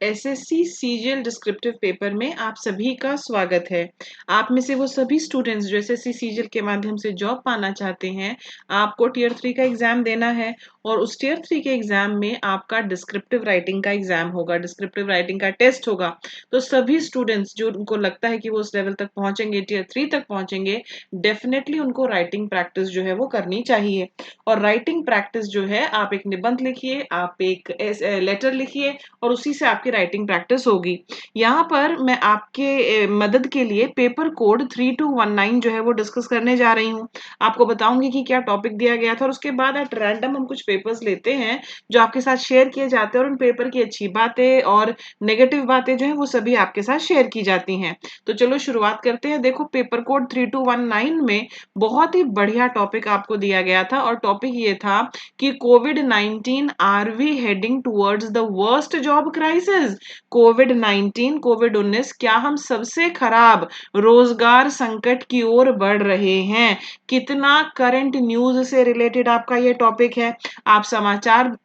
SSC CGL descriptive paper में आप सभी का स्वागत है। आप में से वो सभी स्टूडेंट्स जो एसएससी सीजीएल के माध्यम से जॉब पाना चाहते हैं, आपको टियर 3 का एग्जाम देना है और उस टियर 3 के एग्जाम में आपका डिस्क्रिप्टिव राइटिंग का एग्जाम होगा, डिस्क्रिप्टिव राइटिंग का टेस्ट होगा। तो सभी स्टूडेंट्स जो उनको लगता है कि वो उस लेवल तक पहुंचेंगे, टियर 3 तक पहुंचेंगे, डेफिनेटली उनको राइटिंग प्रैक्टिस जो है वो करनी चाहिए। और राइटिंग प्रैक्टिस जो है, आप एक निबंध लिखिए, आप एक लेटर लिखिए और उसी से आपकी राइटिंग प्रैक्टिस होगी। यहाँ पर मैं आपके मदद के लिए पेपर कोड 3219 जो है वो डिस्कस करने जा रही हूँ। आपको बताऊंगी कि क्या टॉपिक दिया गया था और उसके बाद एट रैंडम हम कुछ पेपर्स लेते हैं जो आपके साथ शेयर किए जाते हैं और उन पेपर की अच्छी बातें और नेगेटिव बातें जो है वो सभी आपके साथ शेयर की जाती हैं। तो चलो शुरुआत करते हैं। देखो, पेपर कोड 3219 में बहुत ही बढ़िया टॉपिक आपको दिया गया था और टॉपिक ये था कि कोविड-19 are we heading towards the worst job crisis. कोविड-19 कोविड-19 क्या हम सबसे खराब रोजगार संकट की ओर बढ़ रहे हैं? कितना करंट न्यूज से रिलेटेड आपका ये टॉपिक है। आप समाचार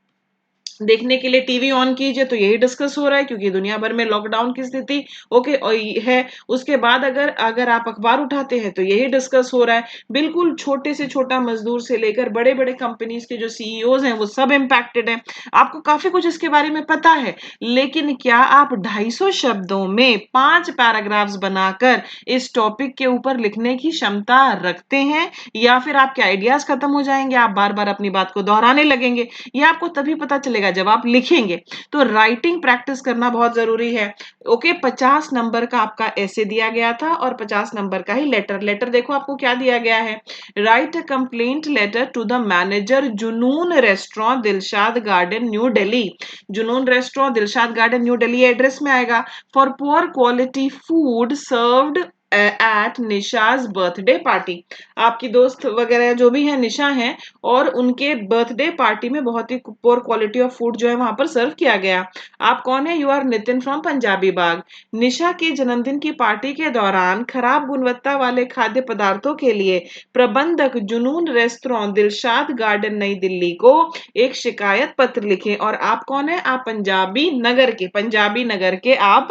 देखने के लिए टीवी ऑन कीजिए तो यही डिस्कस हो रहा है, क्योंकि दुनिया भर में लॉकडाउन की स्थिति ओके है। उसके बाद अगर अगर आप अखबार उठाते हैं तो यही डिस्कस हो रहा है। बिल्कुल छोटे से छोटा मजदूर से लेकर बड़े बड़े कंपनीज के जो सीईओज हैं वो सब इम्पैक्टेड हैं। आपको काफी कुछ इसके बारे में पता है, लेकिन क्या आप 250 शब्दों में 5 पैराग्राफ्स बनाकर इस टॉपिक के ऊपर लिखने की क्षमता रखते हैं, या फिर आपके आइडियाज खत्म हो जाएंगे, आप बार बार अपनी बात को दोहराने लगेंगे? ये आपको तभी पता चलेगा जब आप लिखेंगे। तो राइटिंग प्रैक्टिस करना बहुत जरूरी है। ओके, 50 नंबर का आपका ऐसे दिया गया था और 50 नंबर का ही लेटर देखो आपको क्या दिया गया है। Write a complaint letter to the manager Junoon restaurant Dilshad Garden New Delhi. Junoon restaurant Dilshad Garden New Delhi address में आएगा। For poor quality food served at Nisha's birthday party. आपकी दोस्त वगैरह जो भी है निशा है और उनके बर्थडे पार्टी में बहुत ही पुअर क्वालिटी ऑफ फूड जो है वहां पर सर्व किया गया। आप कौन है? You are Nitin from Punjabi Bagh. Nisha के जन्मदिन की पार्टी के दौरान खराब गुणवत्ता वाले खाद्य पदार्थों के लिए प्रबंधक जुनून रेस्टोरेंट दिलशाद गार्डन नई दिल्ली को एक शिकायत पत्र लिखें। और आप कौन है? आप पंजाबी नगर के आप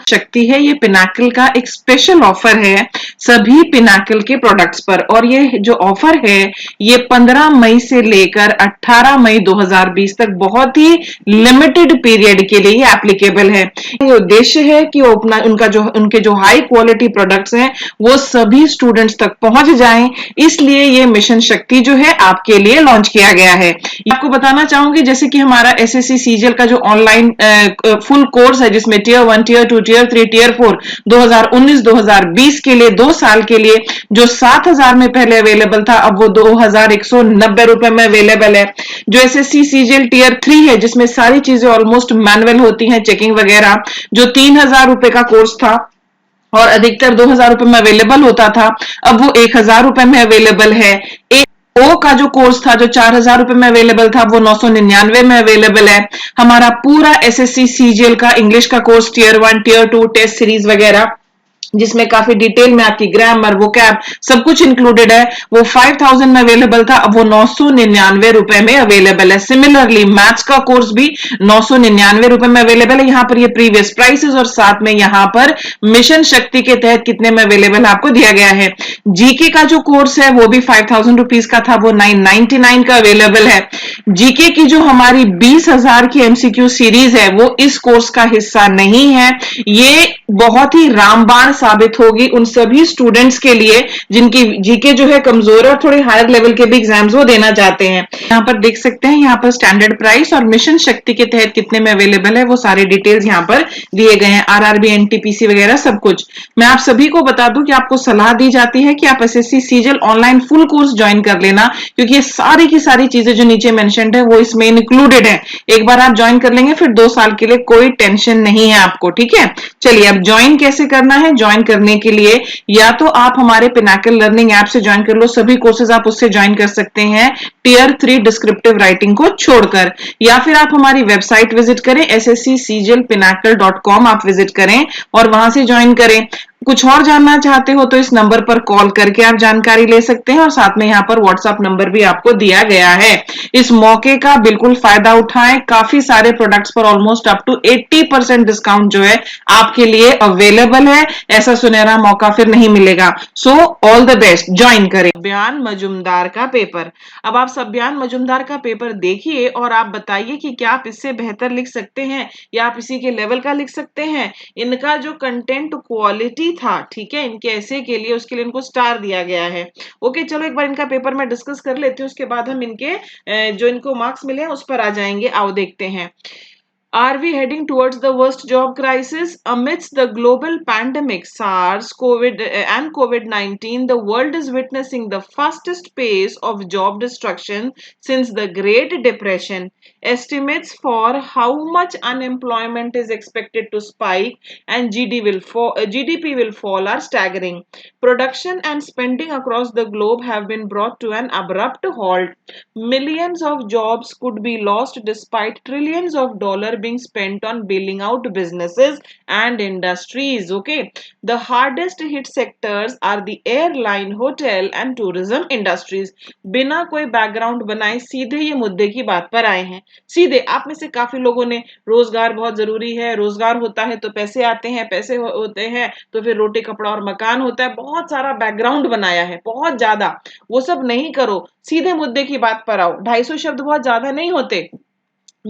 शक्ति है। ये पिनाकल का एक स्पेशल ऑफर है सभी पिनाकल के प्रोडक्ट्स पर, और ये जो ऑफर है ये 15 मई से लेकर 18 मई 2020 तक बहुत ही लिमिटेड पीरियड के लिए एप्लीकेबल है। ये उद्देश्य है कि वो अपना उनके जो हाई क्वालिटी प्रोडक्ट्स हैं वो सभी स्टूडेंट्स तक पहुंच जाएं, इसलिए ये मिशन शक्ति जो है आपके लिए लॉन्च किया गया है। आपको बताना चाहूंगी जैसे कि हमारा एसएससी सीजीएल का जो ऑनलाइन फुल कोर्स है जिसमें टियर 1 टियर 2 टियर 3 टियर 4 2019-2020 के लिए 2 साल के लिए जो 7,000 में पहले अवेलेबल था अब वो 2,190 रुपए में अवेलेबल है। जो एसएससी सीजीएल टियर 3 है जिसमें सारी चीजें ऑलमोस्ट मैनुअल होती हैं, चेकिंग वगैरह, जो 3,000 रुपए का कोर्स था और अधिकतर 2,000 रुपए में अवेलेबल होता था, अब वो 1,000 रुपए में अवेलेबल है। ओ का जो कोर्स था जो 4,000 रुपए में अवेलेबल था वो 999 में अवेलेबल है। हमारा पूरा एसएससी सीजीएल का इंग्लिश का course tier 1 tier 2 test series वगैरह जिसमें काफी डिटेल में आपकी ग्रामर वोकैब सब कुछ इंक्लूडेड है, वो 5,000 में अवेलेबल था, अब वो 999 रुपए में अवेलेबल है। सिमिलरली मैथ्स का कोर्स भी 999 रुपए में अवेलेबल है। यहाँ पर ये प्रीवियस प्राइसेस और साथ में यहाँ पर मिशन शक्ति के तहत कितने में अवेलेबल आपको दिया गया है। जीके का जो कोर्स है वो भी 5,000 रुपीज का था, वो 999 का अवेलेबल है। जीके की जो हमारी 20,000 की एमसीक्यू सीरीज है वो इस कोर्स का हिस्सा नहीं है। ये बहुत ही रामबाण साबित होगी उन सभी स्टूडेंट्स के लिए जिनकी जीके जो है कमजोर है और थोड़े हायर लेवल के भी एग्जाम्स वो देना चाहते हैं। यहाँ पर देख सकते हैं, यहाँ पर स्टैंडर्ड प्राइस और मिशन शक्ति के तहत कितने में अवेलेबल है वो सारे डिटेल्स यहाँ पर दिए गए हैं, आरआरबी एनटीपीसी वगैरह सब कुछ। मैं आप सभी को बता दूं कि आपको सलाह दी जाती है कि आप SSC CGL online full course join कर लेना, क्योंकि ये सारी की सारी चीजें जो नीचे मेंशन्ड है वो इसमें इंक्लूडेड है। एक बार आप ज्वाइन कर लेंगे फिर 2 साल के लिए कोई टेंशन नहीं है आपको, ठीक है। चलिए अब ज्वाइन कैसे करना है? ज्वाइन करने के लिए या तो आप हमारे पिनाकल लर्निंग ऐप से ज्वाइन कर लो, सभी कोर्सेज आप उससे ज्वाइन कर सकते हैं टियर 3 डिस्क्रिप्टिव राइटिंग को छोड़कर, या फिर आप हमारी वेबसाइट विजिट करें ssccglpinacle.com आप विजिट करें और वहां से ज्वाइन करें। कुछ और जानना चाहते हो तो इस नंबर पर कॉल करके आप जानकारी ले सकते हैं और साथ में यहाँ पर व्हाट्सएप नंबर भी आपको दिया गया है। इस मौके का बिल्कुल फायदा उठाएं। काफी सारे प्रोडक्ट्स पर ऑलमोस्ट अप टू 80% डिस्काउंट जो है आपके लिए अवेलेबल है। ऐसा सुनहरा मौका फिर नहीं मिलेगा। So all the best, join करें। सब्यान मजुमदार का पेपर। अब आप सब्यान मजुमदार का पेपर देखिए और आप बताइए कि क्या आप इससे बेहतर लिख सकते हैं या आप इसी के लेवल का लिख सकते हैं। इनका जो कंटेंट क्वालिटी था, ठीक है, इनके ऐसे के लिए, उसके लिए इनको स्टार दिया गया है। ओके, चलो एक बार इनका पेपर में डिस्कस कर लेते हैं, उसके बाद हम इनके जो इनको मार्क्स मिले हैं उस पर आ जाएंगे। आओ देखते हैं। Are we heading towards the worst job crisis? Amidst the global pandemic, SARS, and COVID-19, the world is witnessing the fastest pace of job destruction since the Great Depression. Estimates for how much unemployment is expected to spike and GDP will fall are staggering. Production and spending across the globe have been brought to an abrupt halt. Millions of jobs could be lost despite trillions of dollars being spent on bailing out businesses and industries. Okay, the hardest hit sectors are the airline, hotel and tourism industries. बिना कोई background बनाए सीधे ये मुद्दे की बात पर आए हैं। सीधे आप में से काफी लोगों ने रोजगार बहुत जरूरी है, रोजगार होता है तो पैसे आते हैं, पैसे होते हैं तो फिर रोटी कपड़ा और मकान होता है, बहुत सारा बैकग्राउंड बनाया है, बहुत ज्यादा। वो सब नहीं करो, सीधे मुद्दे की बात पर आओ। 250 शब्द बहुत ज्यादा नहीं होते।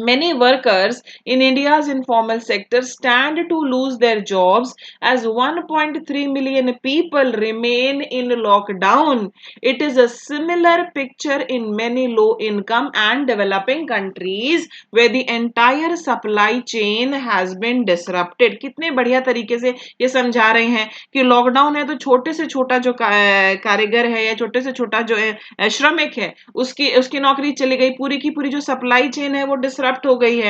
Many workers in India's informal sector stand to lose their jobs as 1.3 million people remain in lockdown. It is a similar picture in many low-income and developing countries where the entire supply chain has been disrupted. कितने बढ़िया तरीके से ये समझा रहे हैं कि lockdown है तो छोटे से छोटा जो कारीगर है या छोटे से छोटा जो श्रमिक है उसकी नौकरी चली गई, पूरी की पूरी जो सप्लाई चेन है वो डिसरप्ट हो गई है।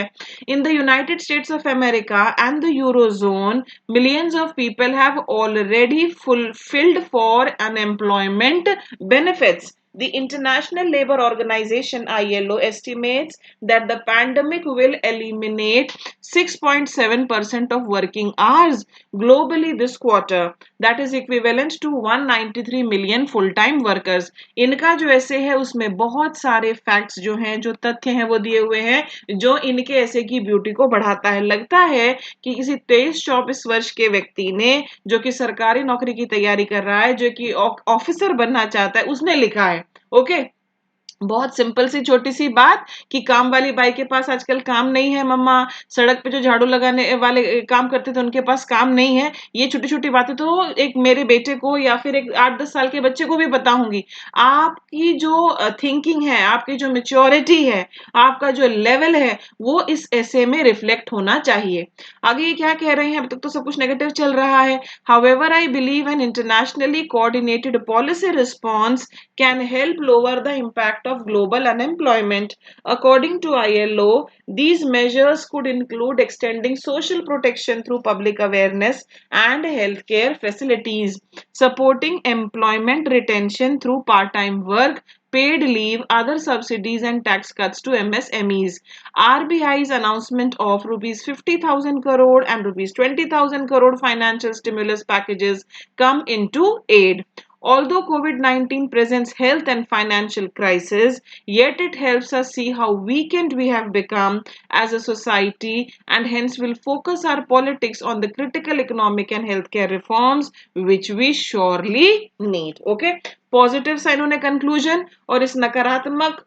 In the United States of America and the Eurozone, millions of people have already fulfilled for unemployment benefits. The International Labour Organization ILO estimates that the pandemic will eliminate 6.7% of working hours globally this quarter. That is equivalent to 193 million full-time workers. इनका जो ऐसे है उसमें बहुत सारे facts जो हैं, जो तथ्य हैं वो दिए हुए हैं जो इनके ऐसे की ब्यूटी को बढ़ाता है। लगता है कि किसी 23-24 वर्ष के व्यक्ति ने, जो कि सरकारी नौकरी की तैयारी कर रहा है, जो कि ऑफिसर बनना चाहता है, उसने लिखा है। ओके, बहुत सिंपल सी छोटी सी बात कि काम वाली बाई के पास आजकल काम नहीं है, मम्मा सड़क पे जो झाड़ू लगाने वाले काम करते थे उनके पास काम नहीं है। ये छोटी छोटी बातें तो एक मेरे बेटे को या फिर एक 8-10 साल के बच्चे को भी बताऊंगी। आपकी जो थिंकिंग है, आपकी जो मेच्योरिटी है, आपका जो लेवल है, वो इस ऐसे में रिफ्लेक्ट होना चाहिए। आगे ये क्या कह रहे हैं, अब तक तो सब कुछ नेगेटिव चल रहा है। However, I believe an internationally coordinated policy response can help lower the impact of global unemployment. According to ILO, these measures could include extending social protection through public awareness and healthcare facilities, supporting employment retention through part-time work, paid leave, other subsidies and tax cuts to MSMEs. RBI's announcement of rupees 50,000 crore and rupees 20,000 crore financial stimulus packages come into aid. Although COVID-19 presents health and financial crisis, yet it helps us see how weakened we have become as a society, and hence will focus our politics on the critical economic and healthcare reforms which we surely need. Okay, positive सा इन्होंने conclusion, और इस नकारात्मक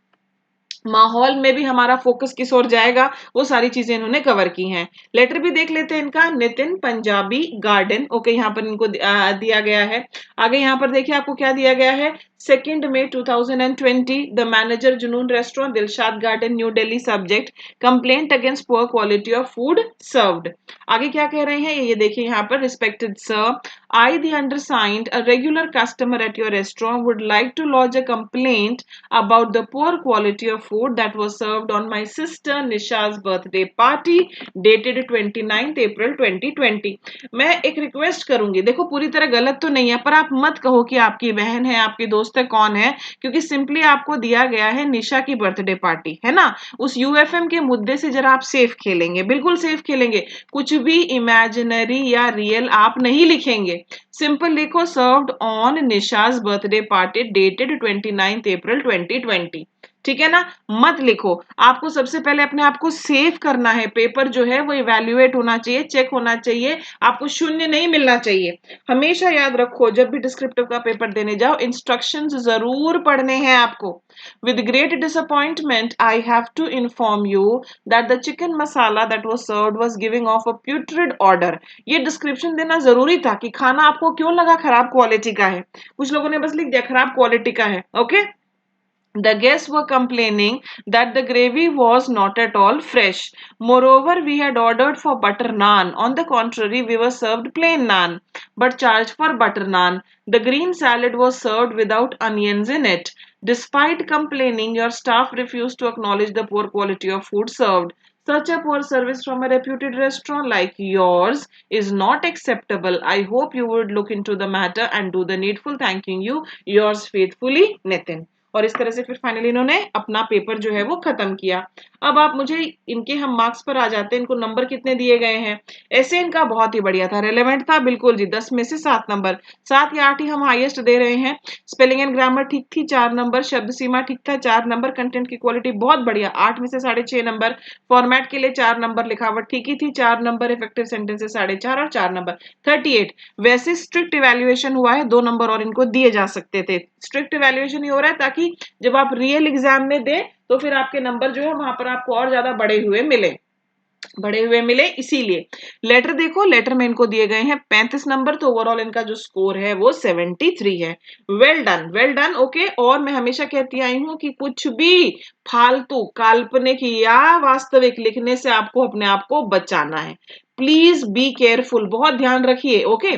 माहौल में भी हमारा focus किस ओर जाएगा वो सारी चीजें इन्होंने कवर की हैं। लेटर भी देख लेते हैं इनका, नितिन पंजाबी गार्डन। ओके, यहाँ पर इनको दिया गया है। आगे यहाँ पर देखिए आपको क्या दिया गया है। 2 मई 2020, the manager Junoon restaurant, Dilshad Garden, New Delhi. Subject, complaint against poor quality of food served. आगे क्या कह रहे हैं ये देखिए यहाँ पर। Respected sir, I, the undersigned, a regular customer at your restaurant, would like to lodge a complaint about the poor quality of food that was served on my sister Nisha's birthday party dated 29th April 2020. मैं एक request करूंगी, देखो पूरी तरह गलत तो नहीं है, पर आप मत कहो कि आपकी बहन है, आपके दोस्त दोस्त है कौन है, क्योंकि सिंपली आपको दिया गया है निशा की बर्थडे पार्टी, है ना। उस यूएफएम के मुद्दे से जरा आप सेफ खेलेंगे, बिल्कुल सेफ खेलेंगे। कुछ भी इमेजिनरी या रियल आप नहीं लिखेंगे। सिंपल लिखो served on Nisha's birthday party dated 29 April 2020। ठीक है ना, मत लिखो। आपको सबसे पहले अपने आप को सेव करना है। पेपर जो है वो इवेल्युएट होना चाहिए, चेक होना चाहिए, आपको शून्य नहीं मिलना चाहिए। हमेशा याद रखो जब भी डिस्क्रिप्टिव का पेपर देने जाओ, इंस्ट्रक्शंस जरूर पढ़ने हैं आपको। With great disappointment I have to inform you that the chicken masala that was served was giving off a putrid order. ये डिस्क्रिप्शन देना जरूरी था कि खाना आपको क्यों लगा खराब क्वालिटी का है। कुछ लोगों ने बस लिख दिया खराब क्वालिटी का है। Okay, the guests were complaining that the gravy was not at all fresh. Moreover, we had ordered for butter naan. On the contrary, we were served plain naan, but charged for butter naan. The green salad was served without onions in it. Despite complaining, your staff refused to acknowledge the poor quality of food served. Such a poor service from a reputed restaurant like yours is not acceptable. I hope you would look into the matter and do the needful. Thanking you, yours faithfully, Nitin. और इस तरह से फिर finally इन्होंने अपना paper जो है वो खत्म किया। अब आप मुझे इनके हम मार्क्स पर आ जाते हैं। इनको नंबर कितने दिए गए हैं। ऐसे इनका बहुत ही बढ़िया था, रेलेवेंट था बिल्कुल जी, 10 में से 7 नंबर, 7 या 8 ही हम हाईएस्ट दे रहे हैं। स्पेलिंग एंड ग्रामर ठीक थी 4 नंबर, शब्द सीमा ठीक था 4 नंबर, कंटेंट की क्वालिटी बहुत बढ़िया 8 में से 6.5 नंबर, फॉर्मेट के लिए 4 नंबर, लिखावट ठीक ही थी 4 नंबर, इफेक्टिव सेंटेंसेस 4.5 और 4 नंबर, 38। वैसे स्ट्रिक्ट इवैल्यूएशन हुआ है, 2 नंबर और इनको दिए जा सकते थे। स्ट्रिक्ट इवैल्यूएशन ही हो रहा है ताकि जब आप रियल एग्जाम में दें तो फिर आपके नंबर जो है वहां पर आपको और ज्यादा बड़े हुए मिले इसीलिए। लेटर देखो, लेटर में इनको दिए गए हैं 35 नंबर, तो ओवरऑल इनका जो स्कोर है वो 73 है। Well done, well done. Okay, और मैं हमेशा कहती आई हूं कि कुछ भी फालतू काल्पनिक या वास्तविक लिखने से आपको अपने आप को बचाना है। प्लीज बी केयरफुल, बहुत ध्यान रखिए। ओके,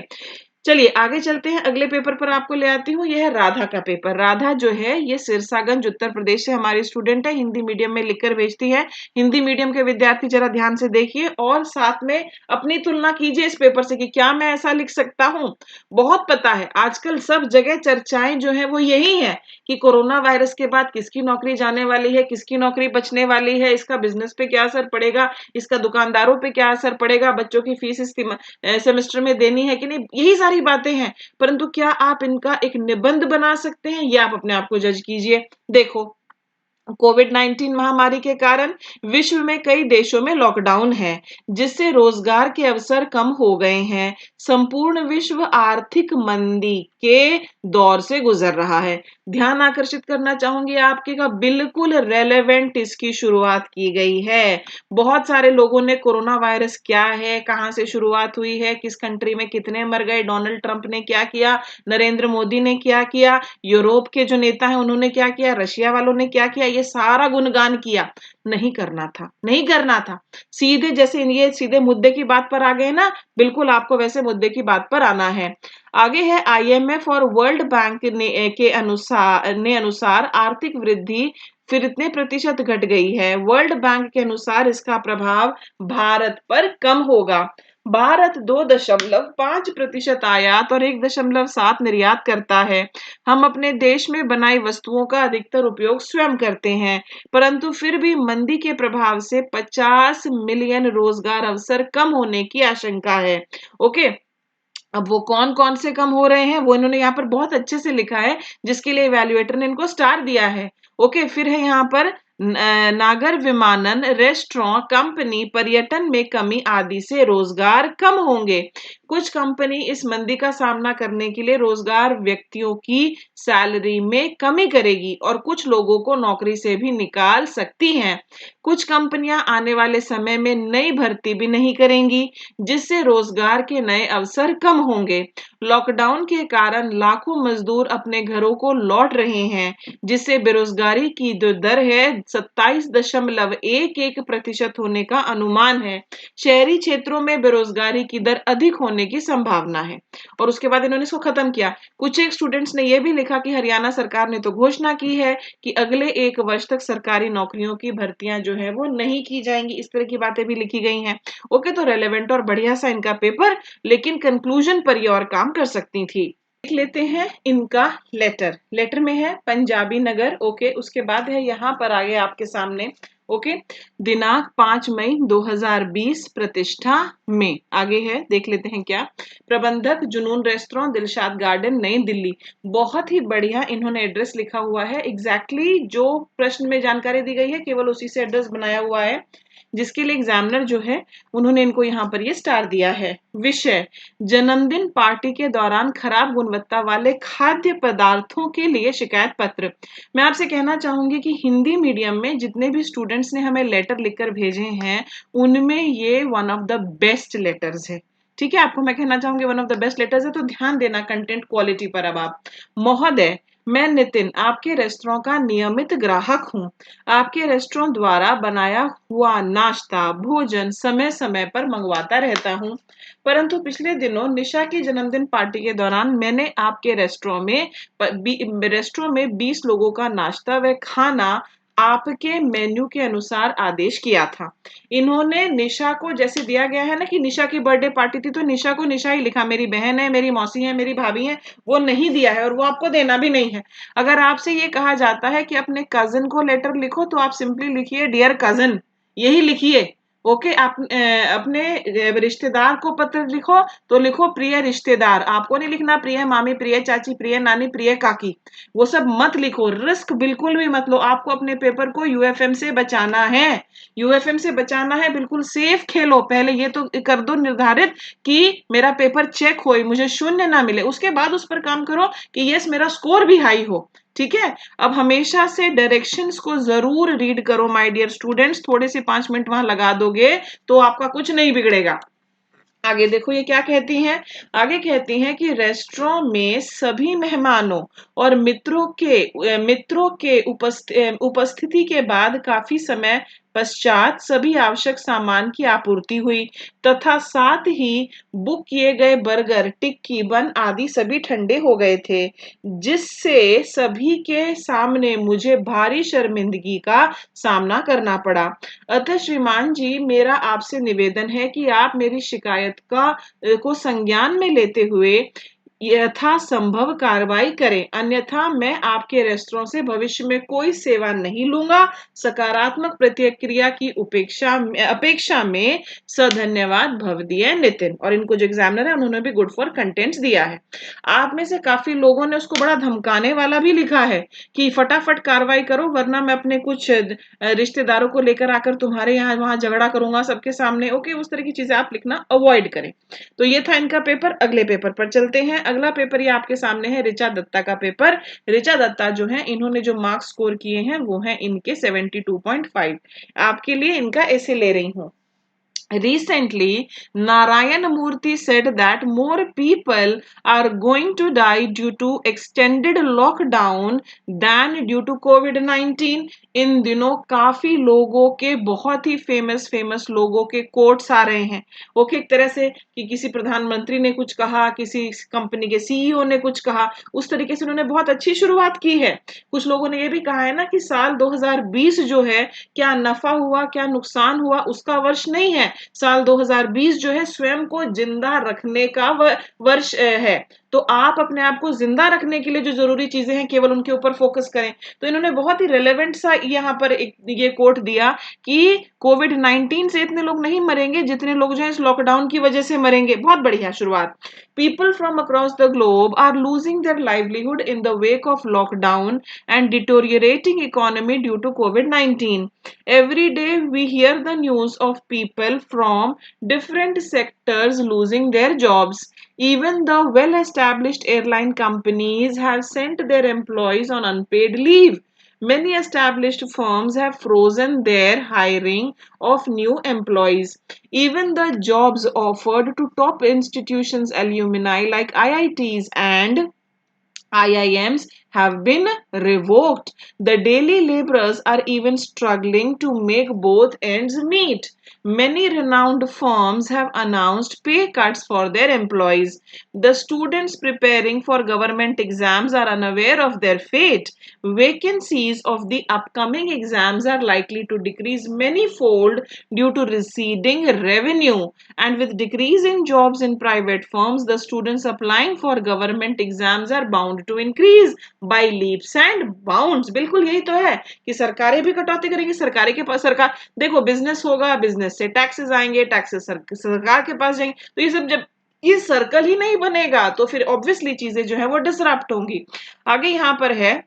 चलिए आगे चलते हैं, अगले पेपर पर आपको ले आती हूँ। यह है राधा का पेपर। राधा जो है ये सिरसागंज उत्तर प्रदेश से हमारी स्टूडेंट है, हिंदी मीडियम में लिखकर भेजती है। हिंदी मीडियम के विद्यार्थी जरा ध्यान से देखिए और साथ में अपनी तुलना कीजिए इस पेपर से कि क्या मैं ऐसा लिख सकता हूँ। बहुत पता है आजकल सब जगह चर्चाएं जो है वो यही है कि कोरोना वायरस के बाद किसकी नौकरी जाने वाली है, किसकी नौकरी बचने वाली है, इसका बिजनेस पे क्या असर पड़ेगा, इसका दुकानदारों पे क्या असर पड़ेगा, बच्चों की फीस इस सेमेस्टर में देनी है कि नहीं, यही सारी बातें हैं। परंतु क्या आप इनका एक निबंध बना सकते हैं, ये आप अपने आप को जज कीजिए। देखो, कोविड-19 महामारी के कारण विश्व में कई देशों में लॉकडाउन है, जिससे रोजगार के अवसर कम हो गए हैं। संपूर्ण विश्व आर्थिक मंदी के दौर से गुजर रहा है। ध्यान आकर्षित करना चाहूंगी आपके का, बिल्कुल रेलेवेंट इसकी शुरुआत की गई है। बहुत सारे लोगों ने कोरोना वायरस क्या है, कहां से शुरुआत हुई है, किस कंट्री में कितने मर गए, डोनाल्ड ट्रंप ने क्या किया, नरेंद्र मोदी ने क्या किया, यूरोप के जो नेता हैं उन्होंने क्या किया, रशिया वालों ने क्या किया, ये सारा गुणगान किया। नहीं करना था, नहीं करना था। सीधे जैसे ये सीधे मुद्दे की बात पर आ गए ना, बिल्कुल आपको वैसे मुद्दे की बात पर आना है। आगे है आईएमएफ और वर्ल्ड बैंक के अनुसार आर्थिक वृद्धि फिर इतने प्रतिशत घट गई है। वर्ल्ड बैंक के अनुसार इसका प्रभाव भारत पर कम होगा। भारत 2.5% आयात और 1.7 निर्यात करता है। हम अपने देश में बनाई वस्तुओं का अधिकतर उपयोग स्वयं करते हैं, परंतु फिर भी मंदी के प्रभाव से 50 मिलियन रोजगार अवसर कम होने की आशंका है। ओके, अब वो कौन कौन से कम हो रहे हैं वो इन्होंने यहाँ पर बहुत अच्छे से लिखा है, जिसके लिए इवैल्यूएटर ने इनको स्टार दिया है। ओके, फिर है यहाँ पर नागर विमानन, रेस्टोरेंट, कंपनी, पर्यटन में कमी आदि से रोजगार कम होंगे। कुछ कंपनी इस मंदी का सामना करने के लिए रोजगार व्यक्तियों की सैलरी में कमी करेगी और कुछ लोगों को नौकरी से भी निकाल सकती हैं। कुछ कंपनियां आने वाले समय में नई भर्ती भी नहीं करेंगी, जिससे रोजगार के नए अवसर कम होंगे। लॉकडाउन के कारण लाखों मजदूर अपने घरों को लौट रहे हैं, जिससे बेरोजगारी की जो दर है 27.11% होने का अनुमान है। शहरी क्षेत्रों में बेरोजगारी की दर अधिक होने की संभावना है। और उसके बाद इन्होंने इसको खत्म किया। कुछ एक स्टूडेंट्स ने यह भी लिखा कि हरियाणा सरकार ने तो घोषणा की है कि अगले 1 वर्ष तक सरकारी नौकरियों की भर्तियां जो है वो नहीं की जाएंगी। इस तरह की बातें भी लिखी गई हैं। ओके, तो रेलेवेंट और बढ़िया सा इनका पेपर, लेकिन कंक्लूजन पर ये और काम कर सकती थी। देख लेते हैं इनका लेटर में है पंजाबी नगर। ओके, उसके बाद है यहाँ पर आगे आपके सामने। ओके, दिनांक 5 मई 2020 प्रतिष्ठा में। आगे है, देख लेते हैं क्या। प्रबंधक जुनून रेस्टोरेंट, दिलशाद गार्डन, नई दिल्ली। बहुत ही बढ़िया इन्होंने एड्रेस लिखा हुआ है। एग्जैक्टली जो प्रश्न में जानकारी दी गई है केवल उसी से एड्रेस बनाया हुआ है, जिसके लिए एग्जामिनर जो है उन्होंने इनको यहाँ पर ये स्टार दिया है। विषय, जन्मदिन पार्टी के दौरान खराब गुणवत्ता वाले खाद्य पदार्थों के लिए शिकायत पत्र। मैं आपसे कहना चाहूंगी कि हिंदी मीडियम में जितने भी स्टूडेंट्स ने हमें लेटर लिखकर भेजे हैं उनमें ये one of the best letters है। ठीक है, आपको मैं कहना चाहूंगी one of the best letters है, तो ध्यान देना कंटेंट क्वालिटी पर। अब आप, महोदय, मैं नितिन आपके रेस्टोरेंट का नियमित ग्राहक हूँ। आपके रेस्टोरेंट द्वारा बनाया हुआ नाश्ता भोजन समय समय पर मंगवाता रहता हूँ, परंतु पिछले दिनों निशा की जन्मदिन पार्टी के दौरान मैंने आपके रेस्टोरेंट में 20 लोगों का नाश्ता व खाना आपके मेन्यू के अनुसार आदेश किया था। इन्होंने निशा को, जैसे दिया गया है ना कि निशा की बर्थडे पार्टी थी, तो निशा को निशा ही लिखा, मेरी बहन है, मेरी मौसी है, मेरी भाभी है, वो नहीं दिया है और वो आपको देना भी नहीं है। अगर आपसे ये कहा जाता है कि अपने कजिन को लेटर लिखो तो आप सिंपली लिखिए डियर कजिन, यही लिखिए। ओके, आप अपने रिश्तेदार को पत्र लिखो तो लिखो प्रिय रिश्तेदार। आपको नहीं लिखना प्रिय मामी, प्रिय चाची, प्रिय नानी, प्रिय काकी, वो सब मत लिखो। रिस्क बिल्कुल भी मत लो। आपको अपने पेपर को यूएफएम से बचाना है, यूएफएम से बचाना है। बिल्कुल सेफ खेलो। पहले ये तो कर दो निर्धारित कि मेरा पेपर चेक हो, मुझे शून्य ना मिले, उसके बाद उस पर काम करो कि यस मेरा स्कोर भी हाई हो। ठीक है, अब हमेशा से डायरेक्शंस को जरूर रीड करो माय डियर स्टूडेंट्स। थोड़े से 5 मिनट वहां लगा दोगे तो आपका कुछ नहीं बिगड़ेगा। आगे देखो ये क्या कहती हैं। आगे कहती हैं कि रेस्टोरेंट में सभी मेहमानों और मित्रों के उपस्थिति के बाद काफी समय पश्चात सभी आवश्यक सामान की आपूर्ति हुई तथा साथ ही बुक किए गए बर्गर टिक्की बन आदि सभी ठंडे हो गए थे, जिससे सभी के सामने मुझे भारी शर्मिंदगी का सामना करना पड़ा। अतः श्रीमान जी, मेरा आपसे निवेदन है कि आप मेरी शिकायत को संज्ञान में लेते हुए यथासंभव कार्रवाई करें, अन्यथा मैं आपके रेस्टोरेंट से भविष्य में कोई सेवा नहीं लूंगा। सकारात्मक प्रतिक्रिया की अपेक्षा में सधन्यवाद भवदीय नितिन। और इनको जो एग्जामिनर है उन्होंने भी गुड फॉर कंटेंट्स दिया है। आप में से काफी लोगों ने उसको बड़ा धमकाने वाला भी लिखा है कि फटाफट कार्रवाई करो वरना मैं अपने कुछ रिश्तेदारों को लेकर आकर तुम्हारे यहाँ वहां झगड़ा करूंगा सबके सामने। ओके, उस तरह की चीजें आप लिखना अवॉइड करें। तो ये था इनका पेपर। अगले पेपर पर चलते हैं। अगला पेपर ये आपके सामने है ऋचा दत्ता का पेपर। ऋचा दत्ता जो है इन्होंने जो मार्क्स स्कोर किए हैं वो हैं इनके 72.5। आपके लिए इनका ऐसे ले रही हूं। Recently, Narayan Murthy said that more people are going to die due to extended lockdown than due to COVID-19। इन दिनों काफी लोगों के, बहुत ही फेमस लोगों के कोट्स आ रहे हैं। ओके, एक तरह से कि किसी प्रधानमंत्री ने कुछ कहा, किसी कंपनी के सीईओ ने कुछ कहा, उस तरीके से उन्होंने बहुत अच्छी शुरुआत की है। कुछ लोगों ने ये भी कहा है ना कि साल 2020 जो है क्या नफा हुआ क्या नुकसान हुआ उसका वर्ष नहीं है। साल 2020 जो है स्वयं को जिंदा रखने का वर्ष है। तो आप अपने आप को जिंदा रखने के लिए जो जरूरी चीजें हैं केवल उनके ऊपर फोकस करें। तो इन्होंने बहुत ही रेलेवेंट सा यहाँ पर एक ये कोट दिया कि कोविड-19 से इतने लोग नहीं मरेंगे जितने लोग जो है इस लॉकडाउन की वजह से मरेंगे। बहुत बढ़िया शुरुआत। People from across the globe are losing their livelihood in the wake of lockdown and deteriorating economy due to COVID-19. Every day we hear the news of people from different sectors losing their jobs. Even the well-established airline companies have sent their employees on unpaid leave. Many established firms have frozen their hiring of new employees. Even the jobs offered to top institutions alumni like IITs and IIMs have been revoked. The daily laborers are even struggling to make both ends meet. Many renowned firms have announced pay cuts for their employees. The students preparing for government exams are unaware of their fate. Vacancies of the upcoming exams are likely to decrease many-fold due to receding revenue. And with decrease in jobs in private firms, the students applying for government exams are bound to increase by leaps and bounds. बिल्कुल यही तो है कि सरकारें भी कटौती करेंगी, सरकारें के पास सरकार देखो बिजनेस होगा, बिजनेस से टैक्सेस आएंगे, टैक्सेस सरकार के पास जाएंगे, तो ये सब जब ये सर्कल ही नहीं बनेगा तो फिर ऑब्वियसली चीजें जो है वो डिसरप्ट होंगी। आगे यहाँ पर है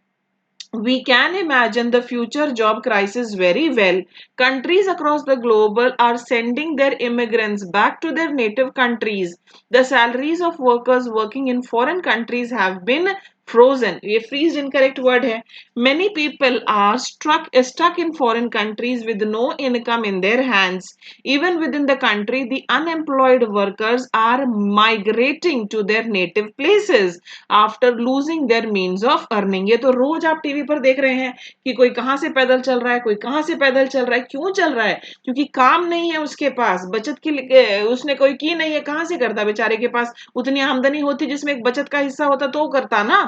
we can imagine the future job crisis very well. Countries across the globe are sending their immigrants back to their native countries. The salaries of workers working in foreign countries have been frozen. ये freeze incorrect word है. Many people are stuck in foreign countries with no income in their hands. Even within the country, the unemployed workers are migrating to their native places after losing their means of earning. ये तो रोज आप TV पर देख रहे हैं कि कोई कहां से पैदल चल रहा है, कोई कहां से पैदल चल रहा है। क्यों चल रहा है? क्योंकि काम नहीं है उसके पास, बचत की उसने कोई की नहीं है, कहां से करता? बेचारे के पास उतनी आमदनी होती जिसमें एक बचत का हिस्सा होता तो करता ना।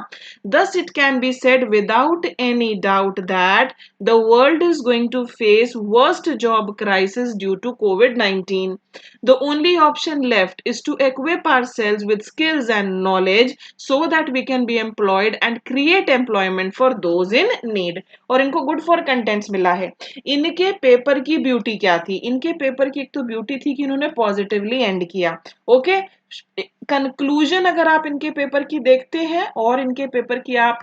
Thus it can be said without any doubt that the world is going to face worst job crisis due to COVID-19. The only option left is to equip ourselves with skills and knowledge so that we can be employed and create employment for those in need. और इनको good for contents मिला है। इनके paper की beauty क्या थी? इनके paper की एक तो ब्यूटी थी कि इन्होंने पॉजिटिवली एंड किया। ओके, कंक्लूजन अगर आप इनके पेपर की देखते हैं और इनके पेपर की आप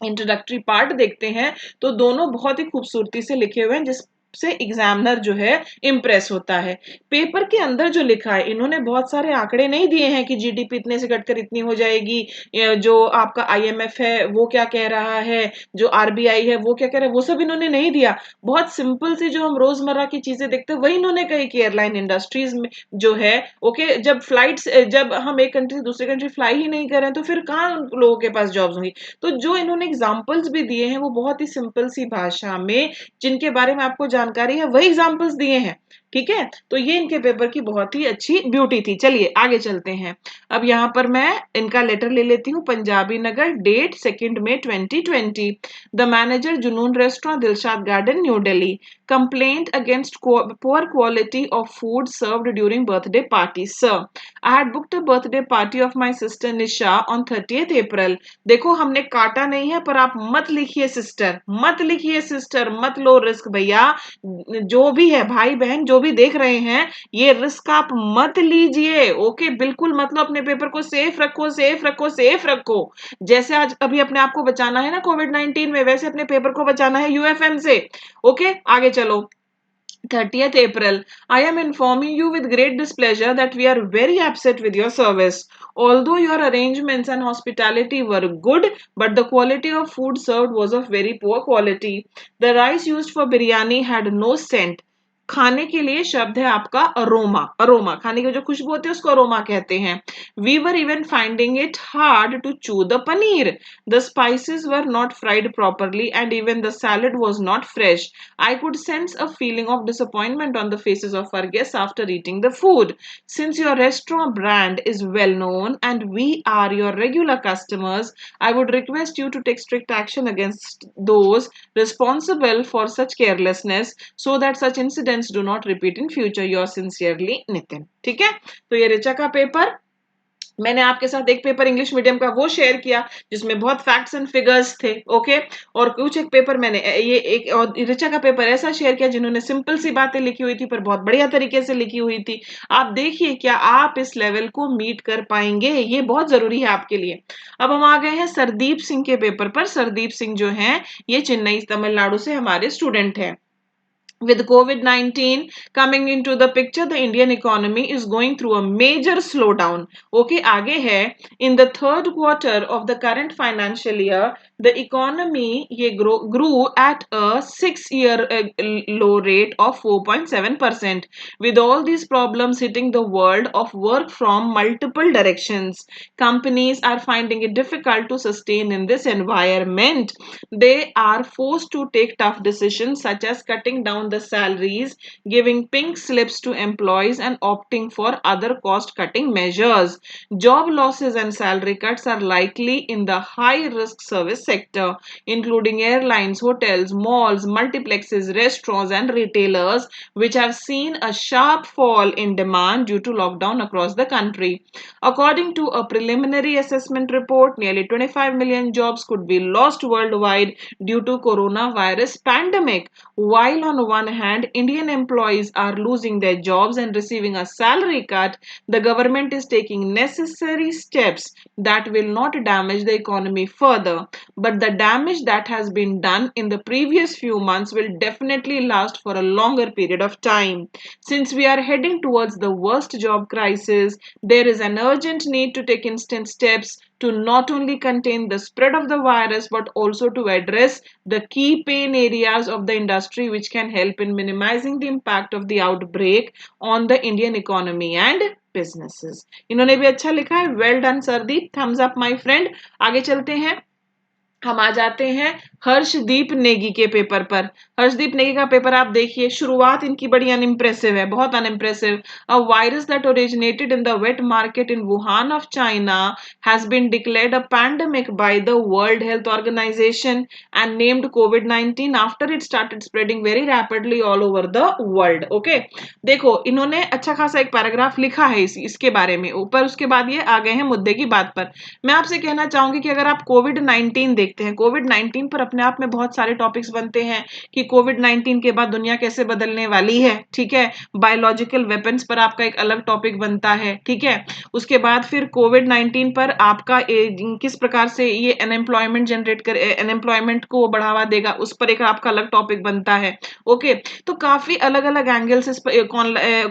इंट्रोडक्टरी पार्ट देखते हैं तो दोनों बहुत ही खूबसूरती से लिखे हुए हैं जिससे एग्जामिनर जो है इम्प्रेस होता है। पेपर के अंदर जो लिखा है, इन्होंने बहुत सारे आंकड़े नहीं दिए हैं कि जीडीपी इतने से घटकर इतनी हो जाएगी, जो आपका आईएमएफ है वो क्या कह रहा है, जो आरबीआई है वो क्या कह रहा है, वो सब इन्होंने नहीं दिया। बहुत सिंपल सी जो हम रोजमर्रा की चीजें देखते हैं वही इन्होंने कही कि एयरलाइन इंडस्ट्रीज में जो है ओके, जब हम एक कंट्री से दूसरे कंट्री फ्लाई ही नहीं कर रहे हैं तो फिर कहाँ लोगों के पास जॉब्स होंगी। तो जो इन्होंने एग्जाम्पल्स भी दिए हैं वो बहुत ही सिंपल सी भाषा में जिनके बारे में आपको जानकारी है वही एग्जाम्पल्स दिए हैं। ठीक है, तो ये इनके पेपर की बहुत ही अच्छी ब्यूटी थी। चलिए आगे चलते हैं। अब यहाँ पर मैं इनका लेटर ले लेती हूँ। पंजाबी नगर, date 2 May 2020। The manager, Junoon restaurant, Dilshad Garden, New Delhi. Complaint against poor quality of food served during birthday party. Sir, I had booked a birthday party of my sister Nisha on 30th April. देखो हमने काटा नहीं है, पर आप मत लिखिए sister, मत लिखिए सिस्टर, मत लो रिस्क भैया। जो भी है भाई बहन जो भी देख रहे हैं, ये रिस्क आप मत लीजिए। ओके, बिल्कुल मतलब अपने पेपर को सेफ रखो, सेफ रखो, सेफ रखो। जैसे आज अभी अपने आप को बचाना है ना कोविड-19 में, वैसे अपने पेपर को बचाना है यूएफएम से। ओके, आगे चलो। 30th April, I am informing you with great displeasure that we are very upset with your service. Although your arrangements and hospitality were good, but the quality of food served was of very poor quality. The rice used for biryani had no scent. खाने के लिए शब्द है आपका aroma. Aroma खाने की जो खुशबू होती है उसको अरोमा कहते हैं। We were even finding it hard to chew the paneer. The spices were not fried properly and even the salad was not fresh. I could sense a feeling of disappointment on the faces of our guests after eating the food. Since your restaurant brand is well known and we are your regular customers, I would request you to take strict action against those responsible for such carelessness so that such incidents do not repeat in future. Yours sincerely, Nitin. ठीक है, तो ये ऋचा का paper मैंने आपके साथ एक paper English medium का वो शेयर किया जिसमें बहुत फैक्ट्स एंड फिगर्स थे। ओके, और कुछ एक पेपर मैंने ये एक और ऋचा का पेपर ऐसा शेयर किया जिन्होंने सिंपल सी बातें लिखी हुई थी पर बहुत बढ़िया तरीके से लिखी हुई थी। आप देखिए क्या आप इस लेवल को मीट कर पाएंगे, ये बहुत जरूरी है आपके लिए। अब हम आ गए हैं सरदीप सिंह के पेपर पर। सरदीप सिंह जो हैं ये चेन्नई तमिलनाडु से हमारे स्टूडेंट हैं। With COVID-19 coming into the picture, the Indian economy is going through a major slowdown. Okay, आगे है. In the third quarter of the current financial year, The economy ये grew at a 6-year low rate of 4.7%. With all these problems hitting the world of work from multiple directions, companies are finding it difficult to sustain in this environment. They are forced to take tough decisions such as cutting down the salaries, giving pink slips to employees, and opting for other cost cutting measures. Job losses and salary cuts are likely in the high risk service sector, including airlines, hotels, malls, multiplexes, restaurants, and retailers, which have seen a sharp fall in demand due to lockdown across the country. According to a preliminary assessment report, nearly 25 million jobs could be lost worldwide due to coronavirus pandemic. While on one hand, Indian employees are losing their jobs and receiving a salary cut, the government is taking necessary steps that will not damage the economy further. But the damage that has been done in the previous few months will definitely last for a longer period of time. Since we are heading towards the worst job crisis, there is an urgent need to take instant steps to not only contain the spread of the virus but also to address the key pain areas of the industry which can help in minimizing the impact of the outbreak on the Indian economy and businesses. इन्होंने भी अच्छा लिखा है. Well done Sardeep, thumbs up my friend. आगे चलते हैं. हम आ जाते हैं हर्षदीप नेगी के पेपर पर. हर्षदीप नेगी का पेपर आप देखिए, शुरुआत इनकी बड़ी अनइम्प्रेसिव है, बहुत unimpressive. A virus that originated in the wet market in Wuhan of China has been declared a pandemic by the World Health Organization and named कोविड-19 after it started spreading very rapidly all over the world. Okay, देखो इन्होंने अच्छा खासा एक paragraph लिखा है इसके बारे में ऊपर, उसके बाद ये आ गए हैं मुद्दे की बात पर. मैं आपसे कहना चाहूंगी कि अगर आप कोविड-19 देखते हैं, कोविड-19 पर अपने आप में बहुत सारे टॉपिक्स बनते हैं कि कोविड-19 के बाद दुनिया कैसे बदलने वाली है. ठीक है, बायोलॉजिकल वेपन्स पर आपका एक अलग टॉपिक बनता है. ठीक है, उसके बाद फिर कोविड-19 पर आपका किस प्रकार से ये अनएम्प्लॉयमेंट जनरेट कर अनएम्प्लॉयमेंट को बढ़ावा देगा, उस पर एक आपका अलग टॉपिक बनता है. ओके, तो काफी अलग अलग एंगल से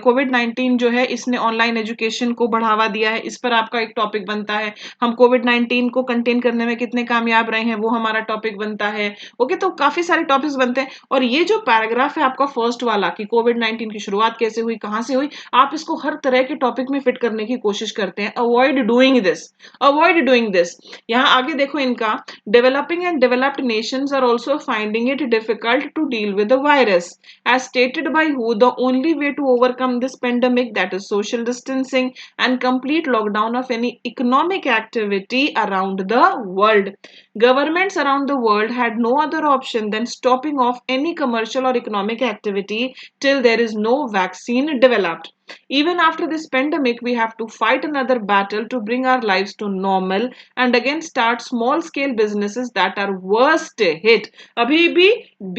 कोविड-19 जो है इसने ऑनलाइन एजुकेशन को बढ़ावा दिया है, इस पर आपका एक टॉपिक बनता है. हम कोविड-19 को कंटेन करने में कितने कामयाब रहे हैं वो हमारा टॉपिक बनता है. ओके, तो काफी सारे टॉपिक्स बनते हैं. और ये जो पैराग्राफ है आपका फर्स्ट वाला कि कोविड-19 की शुरुआत कैसे हुई, कहां से हुई, आप इसको हर तरह के टॉपिक में फिट करने की कोशिश करते हैं. Avoid doing this, avoid doing this. यहां आगे देखो इनका, developing and developed nations are also finding it difficult to deal with the virus as stated by WHO. The only way to overcome this pandemic, that is social distancing and complete lockdown of any economic activity around the world. Governments around the world had no other option than stopping off any commercial or economic activity till there is no vaccine developed. Even after this pandemic, we have to fight another battle to bring our lives to normal and again start small scale businesses that are worst hit. अभी भी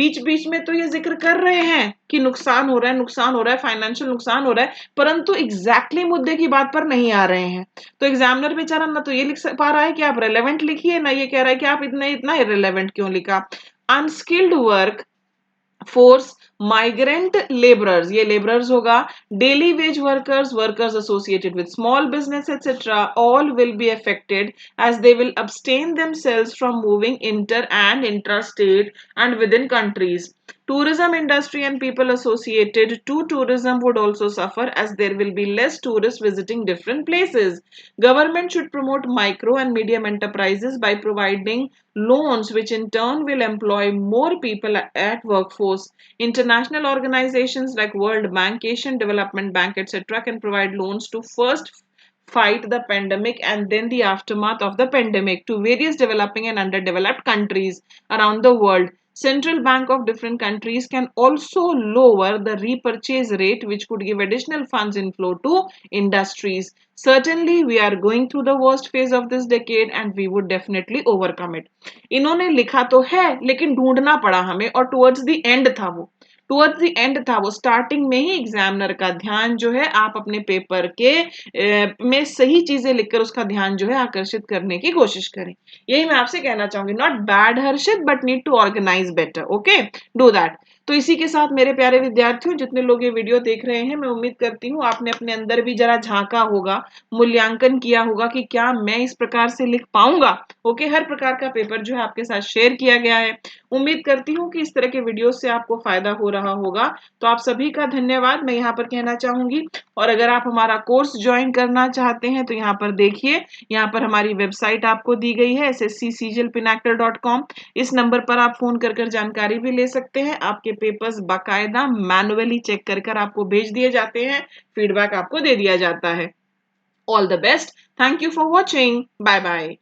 बीच बीच में तो ये जिक्र कर रहे हैं कि नुकसान हो रहा है, नुकसान हो रहा है, फाइनेंशियल नुकसान हो रहा है, परंतु एग्जैक्टली मुद्दे की बात पर नहीं आ रहे हैं. तो एग्जामिनर बेचारा ना तो ये लिख पा रहा है कि आप रेलेवेंट लिखिए, ना ये कह रहा है कि आप इतना इरेलेवेंट क्यों लिखा. Unskilled work force, migrant labourers, ये लेबरर्स होगा, daily veg workers, workers associated with small business etcetera, all will be affected as they will abstain themselves from moving inter and intrastate and within countries. Tourism industry and people associated to tourism would also suffer as there will be less tourists visiting different places. Government should promote micro and medium enterprises by providing loans which in turn will employ more people at workforce. International organizations like World Bank, Asian Development Bank, etc. can provide loans to first fight the pandemic and then the aftermath of the pandemic to various developing and underdeveloped countries around the world. Central bank of different countries can also lower the repurchase rate which could give additional funds inflow to industries. Certainly we are going through the worst phase of this decade and we would definitely overcome it. इन्होंने लिखा तो है लेकिन ढूंढना पड़ा हमें, और towards the end था वो स्टार्टिंग में ही एग्जामिनर का ध्यान जो है आप अपने पेपर के में सही चीजें लिखकर उसका ध्यान जो है आकर्षित करने की कोशिश करें. यही मैं आपसे कहना चाहूंगी. Not bad Harshit but need to organise better. Okay, do that. तो इसी के साथ मेरे प्यारे विद्यार्थियों, जितने लोग ये वीडियो देख रहे हैं, मैं उम्मीद करती हूँ आपने अपने अंदर भी जरा झांका होगा, मूल्यांकन किया होगा कि क्या मैं इस प्रकार से लिख पाऊंगा। ओके, हर प्रकार का पेपर जो है आपके साथ शेयर किया गया है। उम्मीद करती हूँ कि इस तरह के वीडियो से आपको फायदा हो रहा होगा। तो आप सभी का धन्यवाद मैं यहाँ पर कहना चाहूंगी। और अगर आप हमारा कोर्स ज्वाइन करना चाहते हैं तो यहाँ पर देखिए, यहाँ पर हमारी वेबसाइट आपको दी गई है sscjlpinnacle.com। इस नंबर पर आप फोन कर जानकारी भी ले सकते हैं। आपके पेपर्स बाकायदा मैनुअली चेक कर आपको भेज दिए जाते हैं, फीडबैक आपको दे दिया जाता है। All the best, thank you for watching, bye bye.